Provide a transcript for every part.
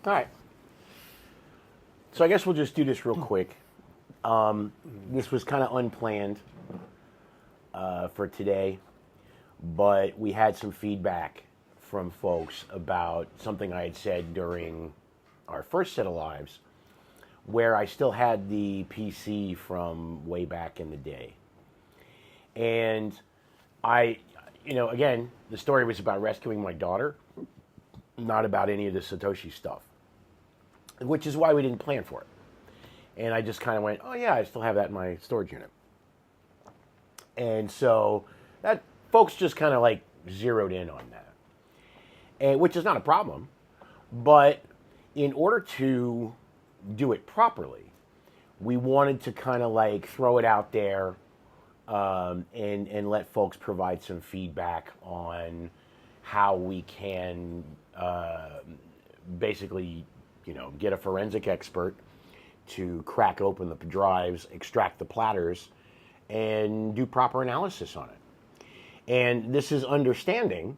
All right. So I guess we'll just do this real quick. This was kind of unplanned for today, but we had some feedback from folks about something I had said during our first set of lives, where I still had the PC from way back in the day. And again, the story was about rescuing my daughter, not about any of the Satoshi stuff, which is why we didn't plan for it. And I just kind of went, oh yeah, I still have that in my storage unit. And so that folks just kind of like zeroed in on that, and which is not a problem. But in order to do it properly, we wanted to kind of like throw it out there and let folks provide some feedback on how we can basically, get a forensic expert to crack open the drives, extract the platters, and do proper analysis on it. And this is understanding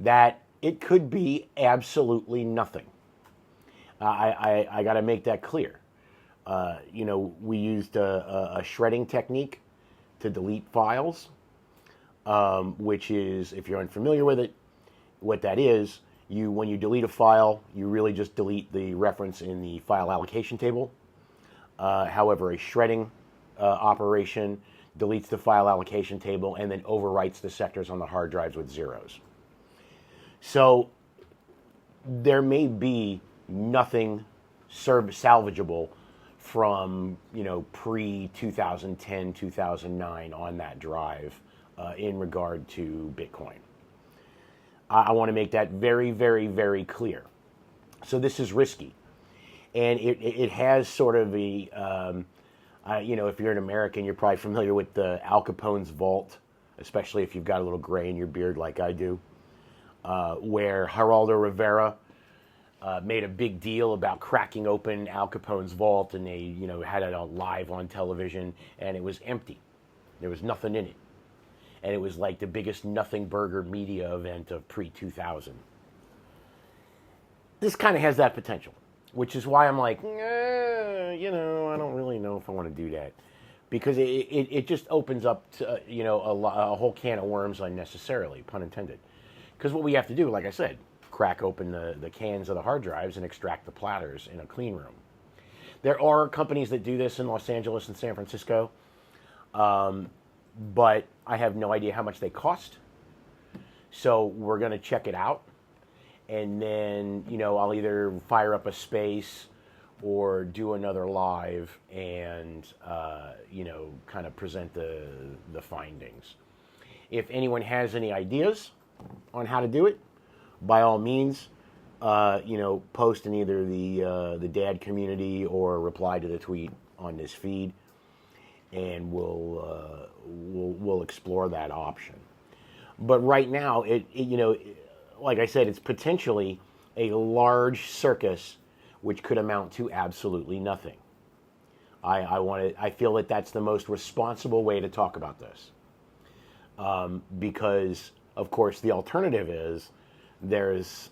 that it could be absolutely nothing. I got to make that clear. We used a shredding technique to delete files, which is, if you're unfamiliar with it, what that is, when you delete a file, you really just delete the reference in the file allocation table. However, a shredding operation deletes the file allocation table and then overwrites the sectors on the hard drives with zeros. So there may be nothing salvageable from pre-2010, 2009 on that drive in regard to Bitcoin. I want to make that very, very, very clear. So this is risky. And it has sort of a, if you're an American, you're probably familiar with the Al Capone's vault, especially if you've got a little gray in your beard like I do, where Geraldo Rivera made a big deal about cracking open Al Capone's vault, and they, had it on live on television, and it was empty. There was nothing in it. And it was like the biggest nothing burger media event of pre-2000. This kind of has that potential, which is why I'm like, I don't really know if I want to do that. Because it just opens up to, a whole can of worms unnecessarily, pun intended. Because what we have to do, like I said, crack open the cans of the hard drives and extract the platters in a clean room. There are companies that do this in Los Angeles and San Francisco, but I have no idea how much they cost. So we're going to check it out. And then, I'll either fire up a space or do another live and, kind of present the findings. If anyone has any ideas on how to do it, by all means, post in either the DAD community or reply to the tweet on this feed, and we'll explore that option. But right now, like I said, it's potentially a large circus which could amount to absolutely nothing. I feel that that's the most responsible way to talk about this, because of course the alternative is there's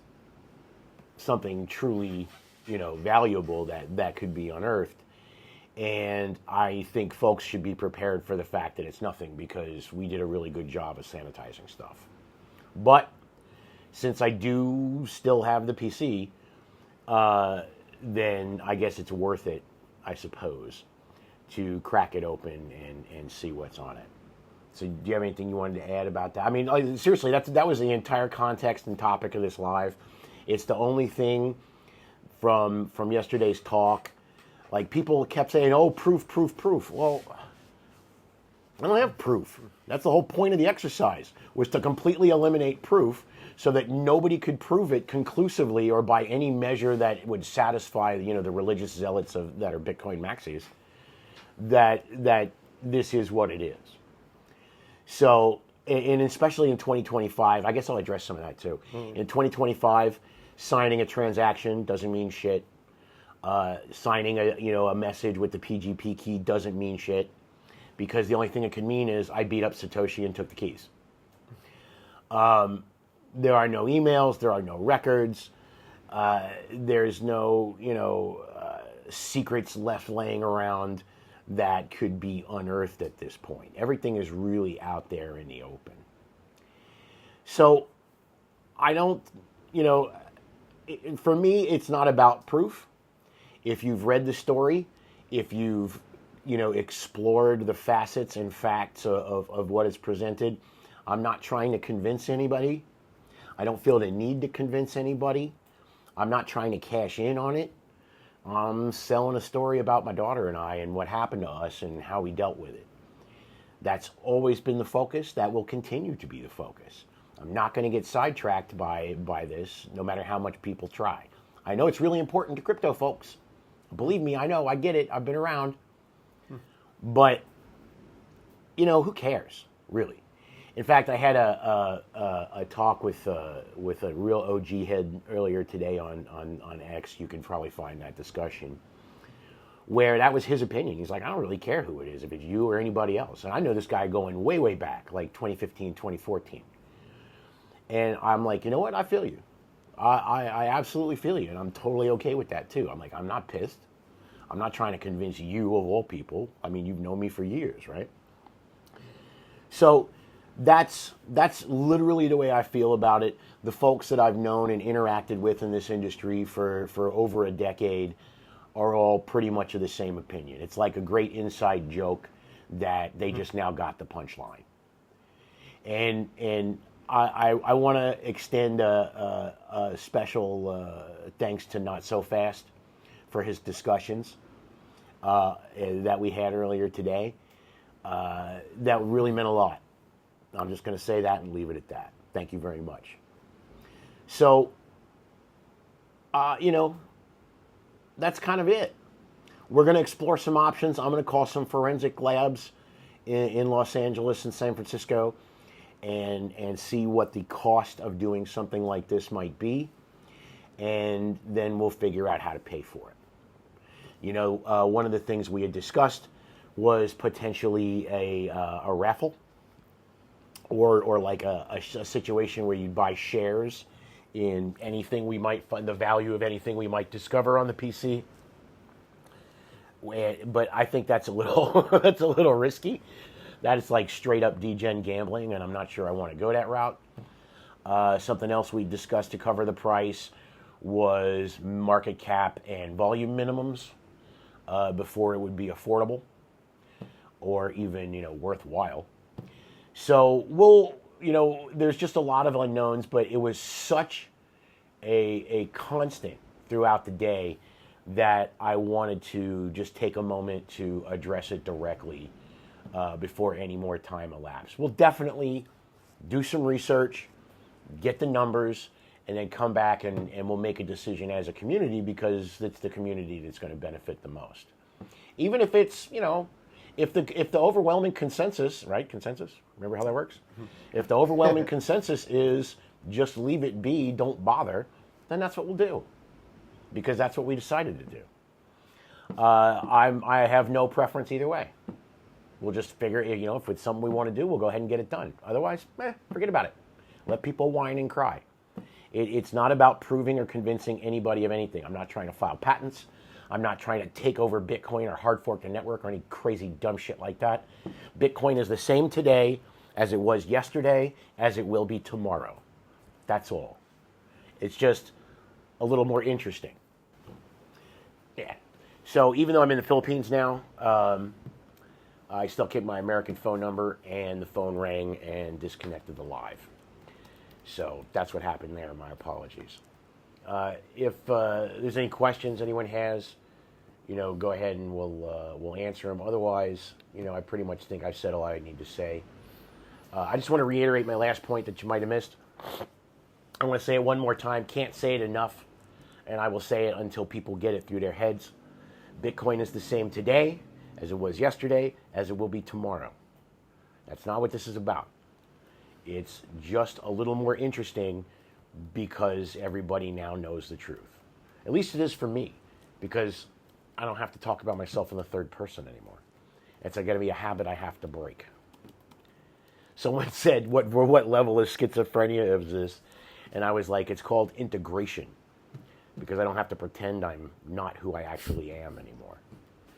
something truly valuable that could be unearthed, and I think folks should be prepared for the fact that it's nothing, because we did a really good job of sanitizing stuff. But since I do still have the PC, then I guess it's worth it, I suppose, to crack it open and see what's on it. So do you have anything you wanted to add about that? I mean, seriously, that was the entire context and topic of this live. It's the only thing from yesterday's talk. Like, people kept saying, oh, proof. Well, I don't have proof. That's the whole point of the exercise, was to completely eliminate proof so that nobody could prove it conclusively or by any measure that would satisfy, the religious zealots that are Bitcoin maxis, that this is what it is. So, and especially in 2025, I guess I'll address some of that too. In 2025, signing a transaction doesn't mean shit. Signing a message with the PGP key doesn't mean shit, because the only thing it could mean is I beat up Satoshi and took the keys. There are no emails, there are no records. There's no, secrets left laying around that could be unearthed at this point. Everything is really out there in the open. So I don't, for me, it's not about proof. If you've read the story, if you've, explored the facets and facts of what is presented, I'm not trying to convince anybody. I don't feel the need to convince anybody. I'm not trying to cash in on it. I'm selling a story about my daughter and I and what happened to us and how we dealt with it. That's always been the focus. That will continue to be the focus. I'm not going to get sidetracked by this, no matter how much people try. I know it's really important to crypto folks. Believe me, I know, I get it. I've been around. But, who cares, really? In fact, I had a talk with a real OG head earlier today on X. You can probably find that discussion, where that was his opinion. He's like, I don't really care who it is, if it's you or anybody else. And I know this guy going way, way back, like 2015, 2014. And I'm like, you know what? I feel you. I absolutely feel you, and I'm totally okay with that, too. I'm like, I'm not pissed. I'm not trying to convince you of all people. I mean, you've known me for years, right? So that's literally the way I feel about it. The folks that I've known and interacted with in this industry for over a decade are all pretty much of the same opinion. It's like a great inside joke that they just now got the punchline. And I want to extend a special thanks to Not So Fast for his discussions that we had earlier today. That really meant a lot. I'm just going to say that and leave it at that. Thank you very much. So, that's kind of it. We're going to explore some options. I'm going to call some forensic labs in Los Angeles and San Francisco and see what the cost of doing something like this might be. And then we'll figure out how to pay for it. One of the things we had discussed was potentially a raffle or like a situation where you buy shares in anything we might find, the value of anything we might discover on the PC. But I think that's a little risky. That is like straight up degen gambling, and I'm not sure I want to go that route. Something else we discussed to cover the price was market cap and volume minimums before it would be affordable or even, worthwhile. So there's just a lot of unknowns, but it was such a constant throughout the day that I wanted to just take a moment to address it directly before any more time elapsed. We'll definitely do some research, get the numbers, and then come back and we'll make a decision as a community, because it's the community that's going to benefit the most. Even if it's, if the overwhelming consensus, right? Consensus? Remember how that works? Mm-hmm. If the overwhelming consensus is just leave it be, don't bother, then that's what we'll do, because that's what we decided to do. I have no preference either way. We'll just figure, if it's something we want to do, we'll go ahead and get it done. Otherwise, forget about it. Let people whine and cry. It's not about proving or convincing anybody of anything. I'm not trying to file patents. I'm not trying to take over Bitcoin or hard fork the network or any crazy dumb shit like that. Bitcoin is the same today as it was yesterday, as it will be tomorrow. That's all. It's just a little more interesting. Yeah. So even though I'm in the Philippines now, I still keep my American phone number, and the phone rang and disconnected the live. So that's what happened there. My apologies. If there's any questions anyone has, go ahead and we'll answer them. Otherwise, I pretty much think I've said all I need to say. I just want to reiterate my last point that you might have missed. I want to say it one more time. Can't say it enough, and I will say it until people get it through their heads. Bitcoin is the same today as it was yesterday, as it will be tomorrow. That's not what this is about. It's just a little more interesting because everybody now knows the truth. At least it is for me, because I don't have to talk about myself in the third person anymore. It's going to be a habit I have to break. Someone said, what level of schizophrenia is this? And I was like, it's called integration. because I don't have to pretend I'm not who I actually am anymore.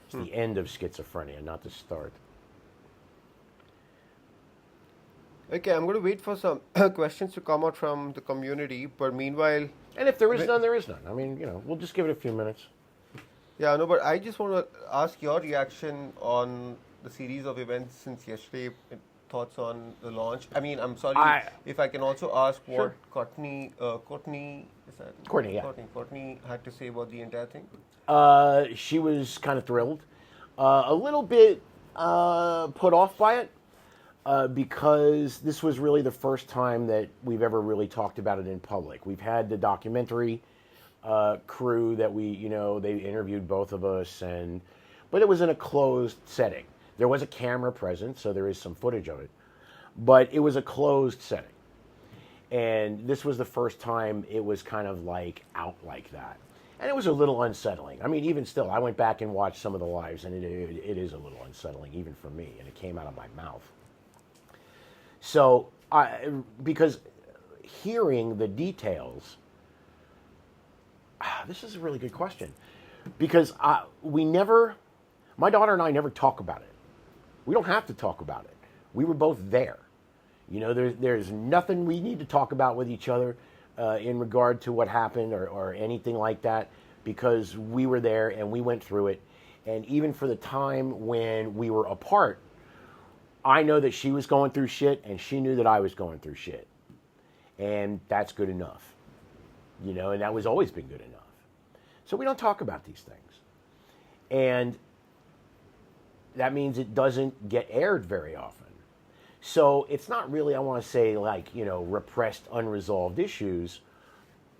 It's the end of schizophrenia, not the start. Okay, I'm going to wait for some questions to come out from the community, but meanwhile... And if there is none, there is none. I mean, we'll just give it a few minutes. Yeah, no, but I just want to ask your reaction on the series of events since yesterday. Thoughts on the launch? I mean, I'm sorry if I can also ask what Courtney, is that? Courtney, yeah. Courtney had to say about the entire thing. She was kind of thrilled, a little bit put off by it, because this was really the first time that we've ever really talked about it in public. We've had the documentary crew that they interviewed both of us, but it was in a closed setting. There was a camera present, so there is some footage of it, but it was a closed setting. And this was the first time it was kind of like out like that. And it was a little unsettling. I mean, even still, I went back and watched some of the lives, and it is a little unsettling, even for me, and it came out of my mouth. So, because hearing the details, this is a really good question, because my daughter and I never talk about it. We don't have to talk about it. We were both there. There's nothing we need to talk about with each other in regard to what happened or anything like that, because we were there and we went through it. And even for the time when we were apart, I know that she was going through shit and she knew that I was going through shit. And that's good enough. And that was always been good enough. So we don't talk about these things. And that means it doesn't get aired very often. So it's not really, I want to say, like, repressed, unresolved issues,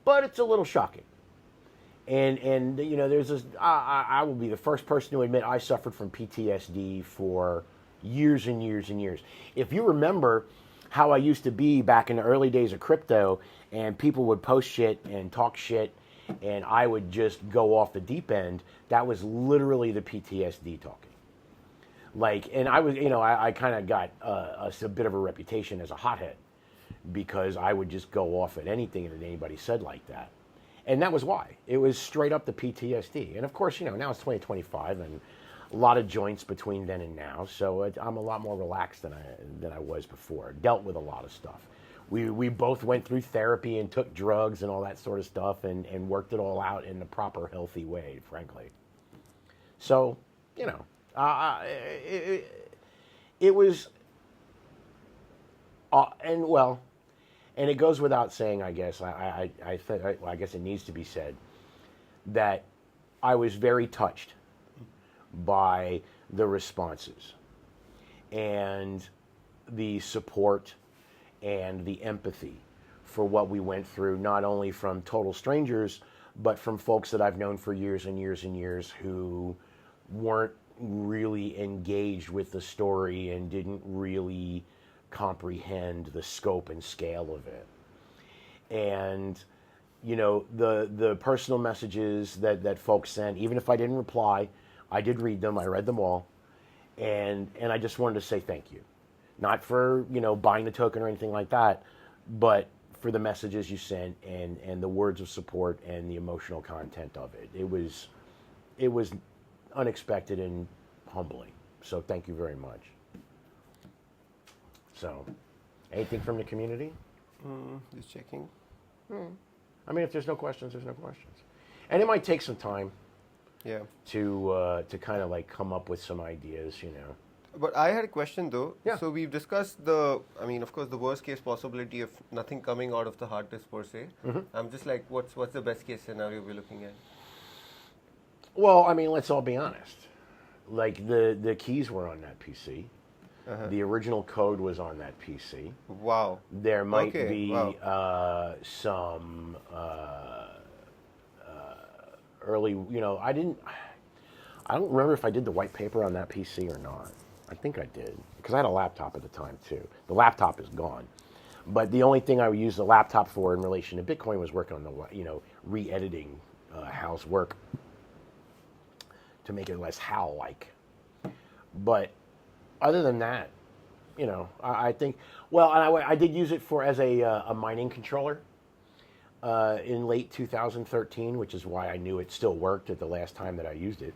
but it's a little shocking. And there's this, I will be the first person to admit I suffered from PTSD for years and years and years. If you remember how I used to be back in the early days of crypto, and people would post shit and talk shit, and I would just go off the deep end, that was literally the PTSD talking. And I was, I kind of got a bit of a reputation as a hothead, because I would just go off at anything that anybody said like that. And that was why. It was straight up the PTSD. And of course, now it's 2025, and a lot of joints between then and now, so I'm a lot more relaxed than I was before. Dealt with a lot of stuff. We both went through therapy and took drugs and all that sort of stuff, and worked it all out in the proper, healthy way, frankly. So, it was, and it goes without saying, I guess, I guess it needs to be said, that I was very touched by the responses and the support and the empathy for what we went through, not only from total strangers, but from folks that I've known for years and years and years who weren't really engaged with the story and didn't really comprehend the scope and scale of it. And the personal messages that folks sent, even if I didn't reply, I did read them. I read them all, and I just wanted to say thank you, not for buying the token or anything like that, but for the messages you sent and the words of support and the emotional content of it. It was unexpected and humbling. So thank you very much. So, anything from the community? Just checking. I mean, if there's no questions, there's no questions. And it might take some time. Yeah. To kind of like come up with some ideas, But I had a question though. Yeah. So we've discussed of course, the worst case possibility of nothing coming out of the hard disk per se. Mm-hmm. I'm just like, what's the best case scenario we're looking at? Well, I mean, let's all be honest. Like the keys were on that PC. Uh-huh. The original code was on that PC. Wow. There might be some early, I don't remember if I did the white paper on that PC or not. I think I did, because I had a laptop at the time too. The laptop is gone. But the only thing I would use the laptop for in relation to Bitcoin was working on the, re-editing Hal's work to make it less Hal-like. But other than that, I think, well, and I did use it as a mining controller. in late 2013, which is why I knew it still worked at the last time that I used it.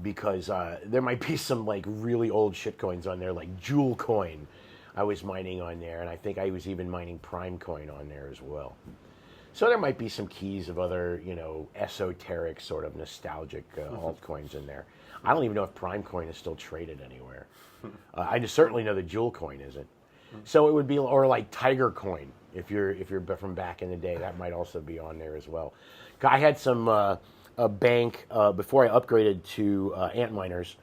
Because there might be some like really old shitcoins on there, like Jewel Coin. I was mining on there, and I think I was even mining Prime Coin on there as well. So there might be some keys of other, esoteric sort of nostalgic altcoins in there. I don't even know if Prime Coin is still traded anywhere. I just certainly know that Jewel Coin isn't. So it would be, or like Tiger Coin, if you're from back in the day, that might also be on there as well. I had some a bank before I upgraded to Antminers.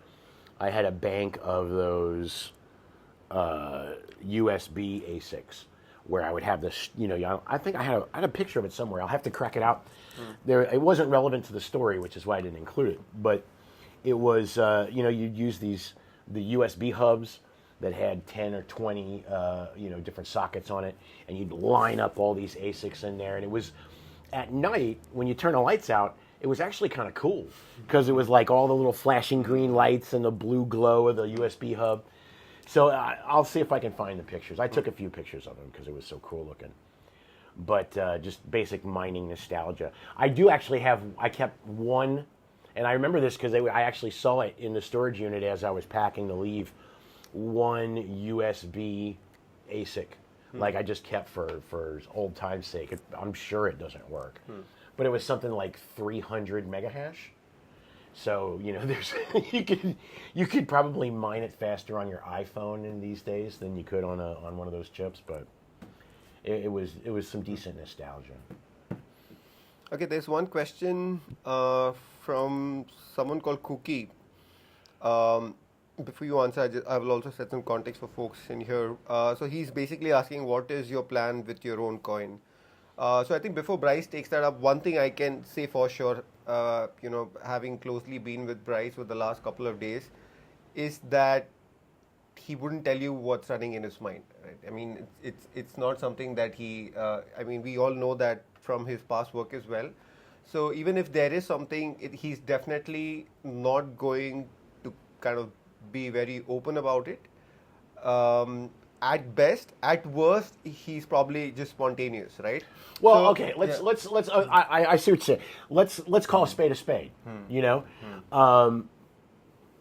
I had a bank of those USB ASICs where I would have this. I think I had a picture of it somewhere. I'll have to crack it out. There, it wasn't relevant to the story, which is why I didn't include it. But it was, you'd use the USB hubs that had 10 or 20, different sockets on it, and you'd line up all these ASICs in there. And it was at night when you turn the lights out. It was actually kind of cool because it was like all the little flashing green lights and the blue glow of the USB hub. So I'll see if I can find the pictures. I took a few pictures of them because it was so cool looking. But just basic mining nostalgia. I do actually I kept one, and I remember this because I actually saw it in the storage unit as I was packing to leave, one USB ASIC. Like I just kept for old time's sake. I'm sure it doesn't work. But it was something like 300 megahash. So, there's you could probably mine it faster on your iPhone in these days than you could on one of those chips, but it was some decent nostalgia. Okay, there's one question from someone called Cookie. Before you answer, I will also set some context for folks in here. So he's basically asking, what is your plan with your own coin? So I think before Bryce takes that up, one thing I can say for sure, having closely been with Bryce for the last couple of days, is that he wouldn't tell you what's running in his mind. Right? I mean, it's not something that he. We all know that from his past work as well. So even if there is something, he's definitely not going to kind of be very open about it. At best, at worst, he's probably just spontaneous, right? Well, so, okay. Let's. I see what you're saying. Let's call a spade a spade.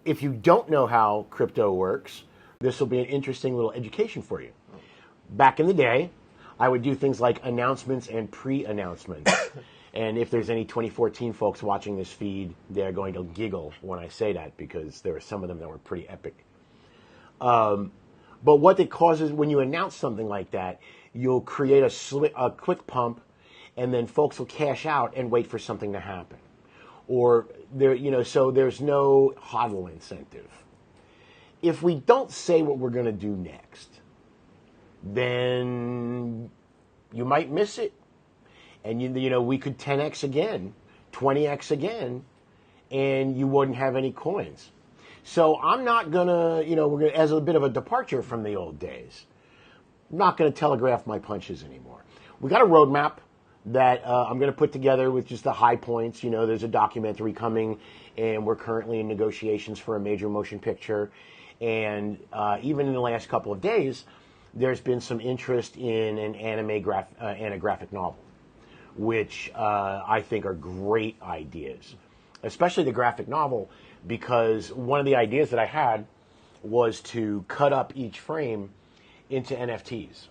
If you don't know how crypto works, this will be an interesting little education for you. Back in the day, I would do things like announcements and pre-announcements. And if there's any 2014 folks watching this feed, they're going to giggle when I say that because there were some of them that were pretty epic. But what it causes when you announce something like that, you'll create a quick pump, and then folks will cash out and wait for something to happen. Or so there's no hodl incentive. If we don't say what we're going to do next, then you might miss it, and we could 10x again, 20x again, and you wouldn't have any coins. So I'm not gonna, we're gonna, as a bit of a departure from the old days, I'm not gonna telegraph my punches anymore. We got a roadmap that I'm gonna put together with just the high points. There's a documentary coming, and we're currently in negotiations for a major motion picture. And even in the last couple of days, there's been some interest in an and a graphic novel, which I think are great ideas, especially the graphic novel. Because one of the ideas that I had was to cut up each frame into NFTs,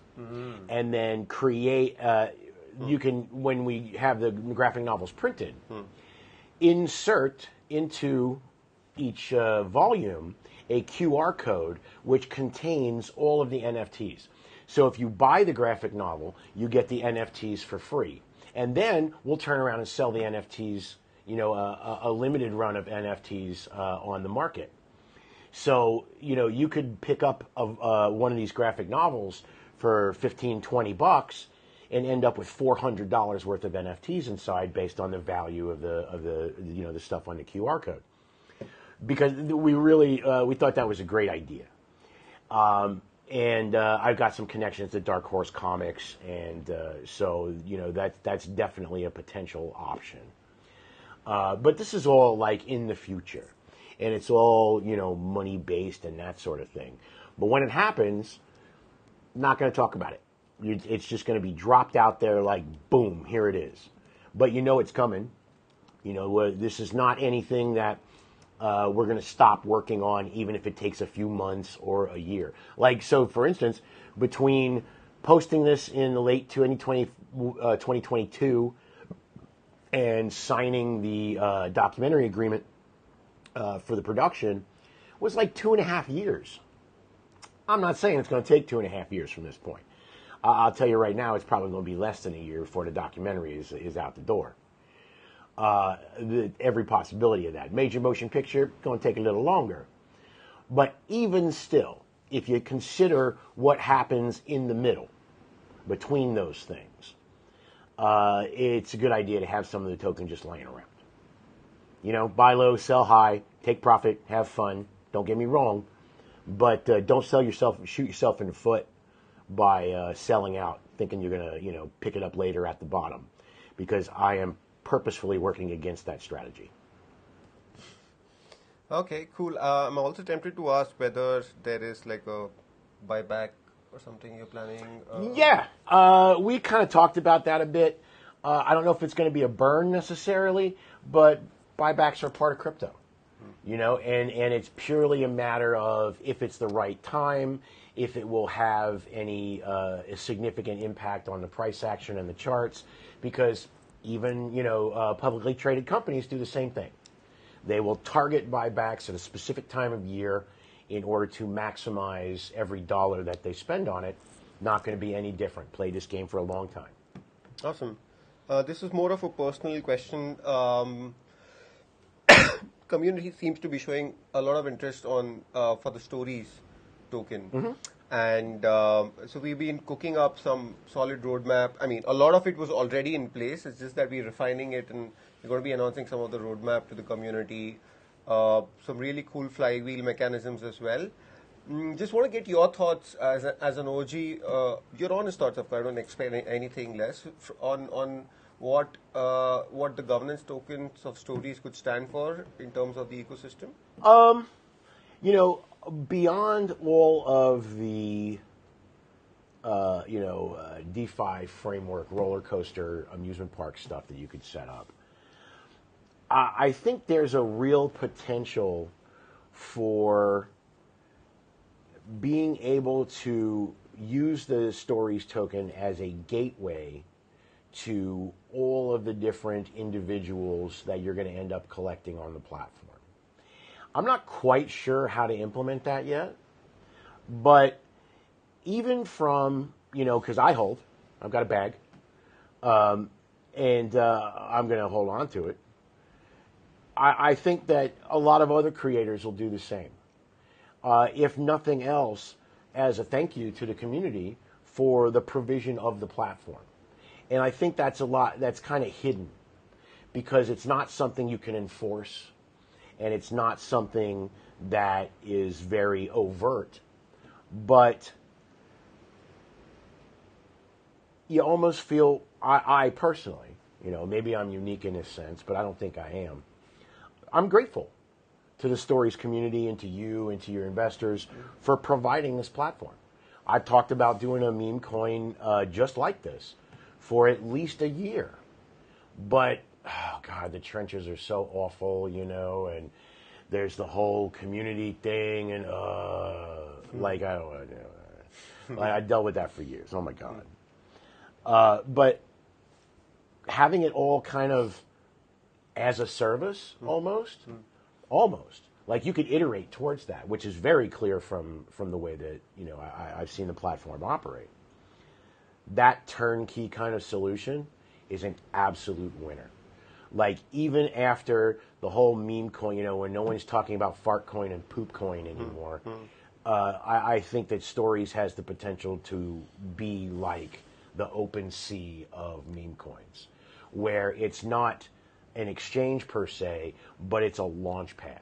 and then create. You can, when we have the graphic novels printed, insert into each volume a QR code which contains all of the NFTs. So if you buy the graphic novel, you get the NFTs for free, and then we'll turn around and sell the NFTs. A limited run of NFTs on the market. So, you could pick up one of these graphic novels for $15, $20 and end up with $400 worth of NFTs inside based on the value of the stuff on the QR code. Because we really, we thought that was a great idea. And I've got some connections to Dark Horse Comics, and so, that's definitely a potential option. But this is all like in the future, and it's all, money based and that sort of thing. But when it happens, I'm not going to talk about it. It's just going to be dropped out there like, boom, here it is. But you know it's coming. This is not anything that we're going to stop working on, even if it takes a few months or a year. Like, so for instance, between posting this in the late 2022 and signing the documentary agreement for the production was like 2.5 years. I'm not saying it's going to take 2.5 years from this point. I'll tell you right now, it's probably going to be less than a year before the documentary is out the door. Every possibility of that. Major motion picture, going to take a little longer. But even still, if you consider what happens in the middle between those things, it's a good idea to have some of the token just laying around. Buy low, sell high, take profit, have fun. Don't get me wrong, but don't shoot yourself in the foot by selling out, thinking you're going to pick it up later at the bottom, because I am purposefully working against that strategy. Okay, cool. I'm also tempted to ask whether there is like a buyback or something you're planning. Yeah, we kind of talked about that a bit. I don't know if it's going to be a burn necessarily, but buybacks are part of crypto, and it's purely a matter of if it's the right time, if it will have any significant impact on the price action and the charts, because even publicly traded companies do the same thing. They will target buybacks at a specific time of year in order to maximize every dollar that they spend on it. Not going to be any different. Play this game for a long time. Awesome. This is more of a personal question. Community seems to be showing a lot of interest on for the stories token. Mm-hmm. And so we've been cooking up some solid roadmap. I mean, a lot of it was already in place. It's just that we're refining it, and we're going to be announcing some of the roadmap to the community. Some really cool flywheel mechanisms as well. Just want to get your thoughts as an OG, your honest thoughts, of course. I don't expect anything less on what the governance tokens of stories could stand for in terms of the ecosystem. Beyond all of the, DeFi framework, roller coaster, amusement park stuff that you could set up, I think there's a real potential for being able to use the Stories token as a gateway to all of the different individuals that you're going to end up collecting on the platform. I'm not quite sure how to implement that yet, but even from, because I've got a bag, and I'm going to hold on to it. I think that a lot of other creators will do the same. If nothing else, as a thank you to the community for the provision of the platform. And I think that's kind of hidden, because it's not something you can enforce, and it's not something that is very overt. But you almost feel, I personally, maybe I'm unique in this sense, but I don't think I am. I'm grateful to the Stories community and to you and to your investors for providing this platform. I've talked about doing a meme coin just like this for at least a year. But, oh God, the trenches are so awful, and there's the whole community thing, and I don't want to do that. I dealt with that for years. Oh, my God. But having it all kind of as a service, almost, like you could iterate towards that, which is very clear from the way that, I've seen the platform operate. That turnkey kind of solution is an absolute winner. Like, even after the whole meme coin, when no one's talking about fart coin and poop coin anymore, I think that Stories has the potential to be like the open sea of meme coins, where it's not an exchange per se, but it's a launch pad.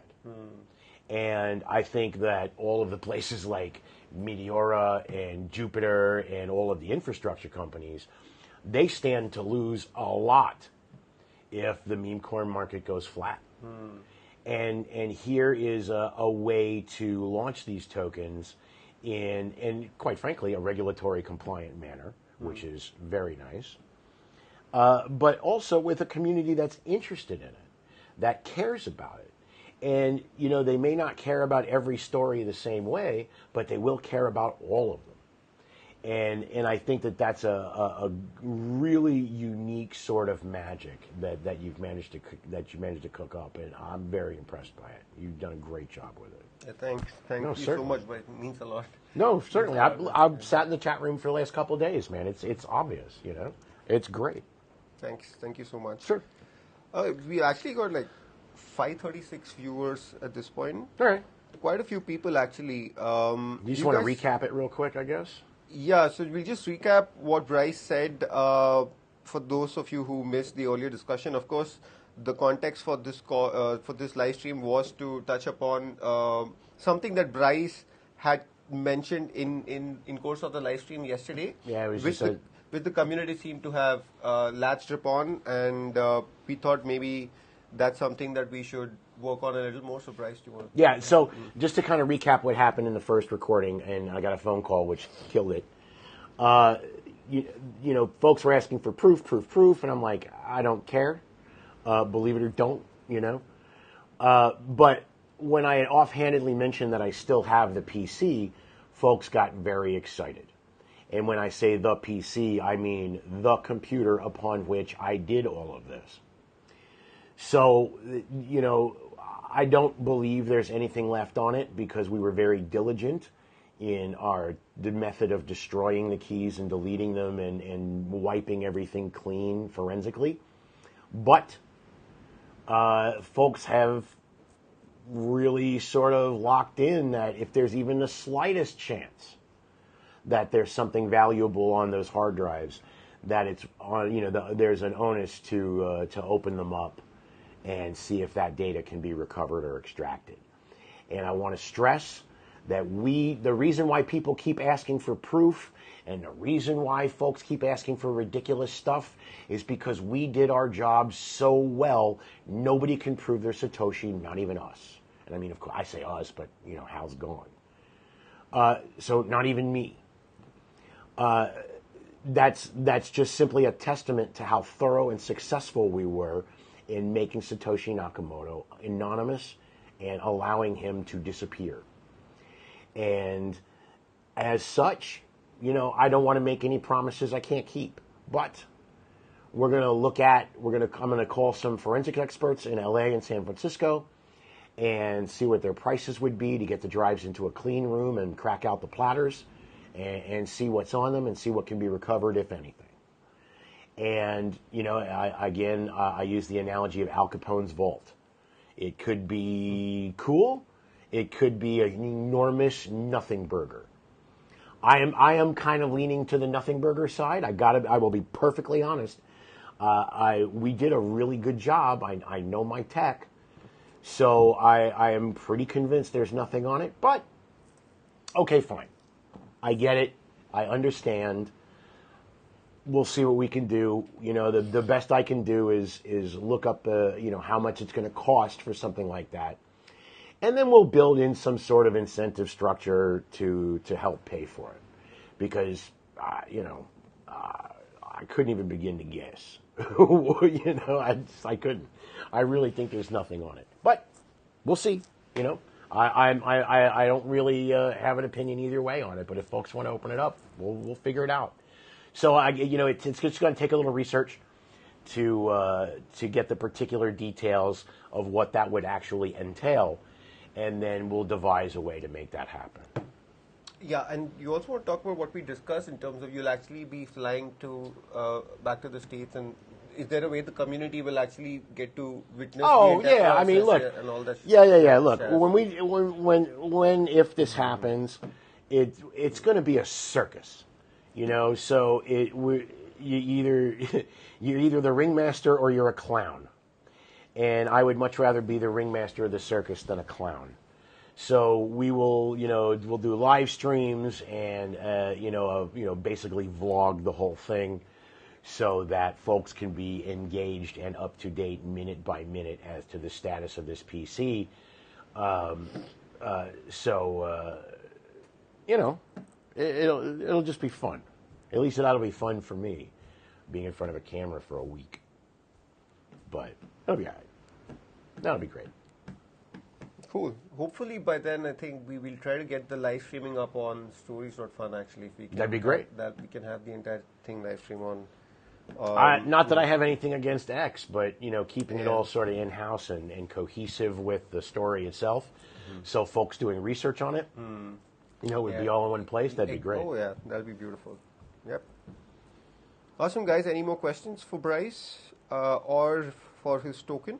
And I think that all of the places like Meteora and Jupiter and all of the infrastructure companies, they stand to lose a lot if the meme coin market goes flat. And here is a way to launch these tokens in quite frankly, a regulatory compliant manner, which is very nice. But also with a community that's interested in it, that cares about it. And, they may not care about every story the same way, but they will care about all of them. And I think that's a really unique sort of magic that you've managed to cook up, and I'm very impressed by it. You've done a great job with it. Yeah, thank you so much, but it means a lot. No, certainly. I've sat in the chat room for the last couple of days, man. It's obvious, It's great. Thanks. Thank you so much. Sure. We actually got like 536 viewers at this point. All right. Quite a few people actually. You just want to recap it real quick, I guess? Yeah, so we'll just recap what Bryce said for those of you who missed the earlier discussion. Of course, the context for this live stream was to touch upon something that Bryce had mentioned in course of the live stream yesterday. Yeah, it was which the community seemed to have latched upon, and we thought maybe that's something that we should work on a little more. So Bryce, do you want to? Yeah, so just to kind of recap what happened in the first recording, and I got a phone call which killed it. Folks were asking for proof, and I'm like, I don't care. Believe it or don't, But when I offhandedly mentioned that I still have the PC, folks got very excited. And when I say the PC, I mean the computer upon which I did all of this. So, I don't believe there's anything left on it because we were very diligent in the method of destroying the keys and deleting them and wiping everything clean forensically. But folks have really sort of locked in that if there's even the slightest chance that there's something valuable on those hard drives, that it's on, there's an onus to open them up and see if that data can be recovered or extracted. And I want to stress that the reason why people keep asking for proof and the reason why folks keep asking for ridiculous stuff is because we did our job so well, nobody can prove their Satoshi, not even us. And I mean, of course, I say us, but, Hal's gone. So not even me. That's just simply a testament to how thorough and successful we were in making Satoshi Nakamoto anonymous and allowing him to disappear. And as such, I don't want to make any promises I can't keep. But I'm going to call some forensic experts in LA and San Francisco and see what their prices would be to get the drives into a clean room and crack out the platters and see what's on them and see what can be recovered, if anything. And, I use the analogy of Al Capone's vault. It could be cool. It could be an enormous nothing burger. I am kind of leaning to the nothing burger side. I will be perfectly honest. We did a really good job. I know my tech. So I am pretty convinced there's nothing on it. But, okay, fine. I get it. I understand. We'll see what we can do. The best I can do is look up how much it's going to cost for something like that. And then we'll build in some sort of incentive structure to help pay for it. Because, I couldn't even begin to guess. I couldn't. I really think there's nothing on it. But we'll see. I don't really have an opinion either way on it. But if folks want to open it up, we'll figure it out. So it's just going to take a little research to get the particular details of what that would actually entail, and then we'll devise a way to make that happen. Yeah, and you also want to talk about what we discussed in terms of you'll actually be flying to back to the States, and is there a way the community will actually get to witness? Oh yeah, I mean, look, and all that. Yeah. Look, when if this happens, it's going to be a circus. So you're either the ringmaster or you're a clown, and I would much rather be the ringmaster of the circus than a clown. So we'll do live streams and basically vlog the whole thing, so that folks can be engaged and up to date minute by minute as to the status of this PC. It'll just be fun. At least that'll be fun for me, being in front of a camera for a week. But it'll be all right. That'll be great. Cool. Hopefully by then, I think we will try to get the live streaming up on Stories Not Fun. Actually, if we can, that'd be great. That we can have the entire thing live stream on. Not that I have anything against X, but keeping it all sort of in house and cohesive with the story itself. So folks doing research on it, would be all in one place. That'd be great. Oh yeah, that'd be beautiful. Yep. Awesome, guys. Any more questions for Bryce or for his token?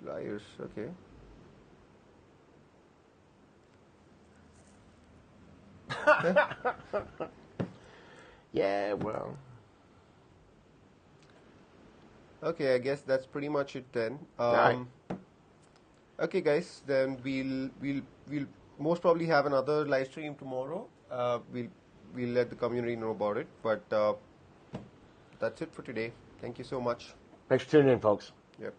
Liars. Okay. Yeah, well. Okay, I guess that's pretty much it then. Right. Okay, guys. Then we'll most probably have another live stream tomorrow. We'll let the community know about it. But that's it for today. Thank you so much. Thanks for tuning in, folks. Yep.